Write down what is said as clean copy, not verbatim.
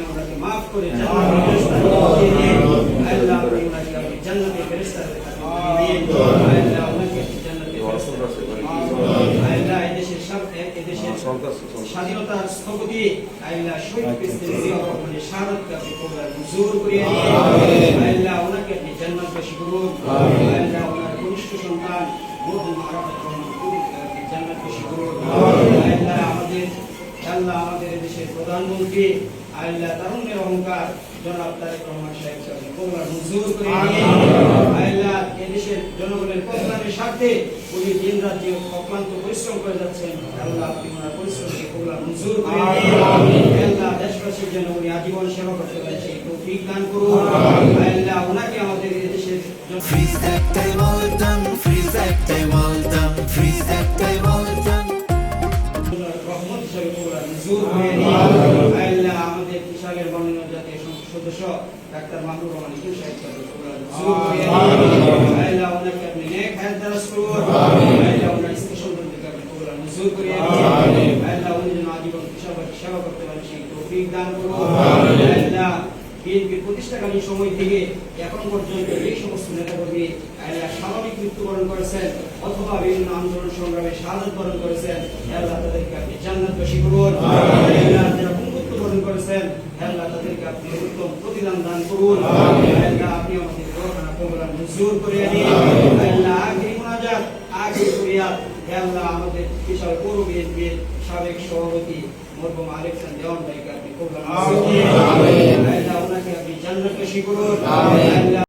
ওনাকে মাফ করে জান্নাতের ফেরেশতা দিয়ে দিন আল্লাহ আপনি ওনাকে আপনি জান্নাতের ফেরেশতা দিয়ে দিন আল্লাহ ওনাকে জান্নাতের ফেরেশতা আল্লাহ এদেশের সাথে এদেশের স্বাধীনতার স্থপতি আল্লাহ শহীদ প্রেসিডেন্ট জিয়াউর রহমানের শাহাদাতকে আপনি কবুল মঞ্জুর করিয়ে দিন আল্লাহ ওনাকে আপনি জান্নাতবাসী করুন আল্লাহ ওনার কনিষ্ঠ সন্তান মরহুম আরাফাত রহমান কবিরকে আপনি জান্নাতবাসী করুন আল্লাহ আমাদের দেশের প্রধানমন্ত্রী আল্লাহ তারুণ্যের অহংকার জনাব তারেক রহমান সাহেবকে আপনি কবুল মঞ্জুর করে দিন আল্লাহ এদেশের জনগণের কল্যাণের স্বার্থে উনি দিন রাত যে অক্লান্ত পরিশ্রম করে যাচ্ছেন আল্লাহ আপনি ওনার পরিশ্রমকে কবুল মঞ্জুর করে দিন আল্লাহ দেশবাসীর জন্য উনি আজীবন সেবা করতে পারেন সেই তৌফিক দান করুন আল্লাহ ওনাকে আমাদের দেশের Freeze একটাই ওয়ালটন, ফ্রিজ একটাই ওয়ালটন, ফ্রিজ একটাই ওয়ালটন। রহমত হিসেবে কবুল মঞ্জুর করে দিন আল্লাহ আমাদের কিশোরের বর্ণনা জাতীয় সংসদ সদস্য ডাক্তার মাহবুব রহমান ইকবাল সাহেবকে কবুল মঞ্জুর করে দিন আল্লাহ ওনাকে আপনি নেক হায়াত দারাজ করুন আল্লাহ ওনার স্ত্রী সন্তানকে আপনি কবুল মঞ্জুর করে দিন আল্লাহ উনি যেন আজীবন কিশোরবাসী সেবা করতে পারেন সেই তৌফিক দান করুন আল্লাহ বিএনপির প্রতিষ্ঠাকালীন সময় থেকে এখন পর্যন্ত এই সমস্ত নেতাকর্মী স্বাভাবিক মৃত্যুবরণ করেছেন অথবা বিভিন্ন আন্দোলন সংগ্রামে শাহাদাত বরণ করেছেন আল্লাহ তাদেরকে আপনি জান্নাতবাসী করুন আল্লাহ যারা মৃত্যুবরণ করেছেন আল্লাহ তাদেরকে আপনি উত্তম প্রতিদান দান করুন আল্লাহ আপনি আমাদের দোয়াখানা কবুল মঞ্জুর করে দিন আল্লাহ আখিরি মুনাজাত আখিরি ফরিয়াদ আল্লাহ আমাদের বিশাল পৌর বিএনপির সাবেক সভাপতি মরহুম আরিফ খান দেওয়ান ভাইকে আপনি কবুল মঞ্জুর করে দিন আল্লাহ ওনাকে আপনি জান্নাতবাসী করুন আল্লাহ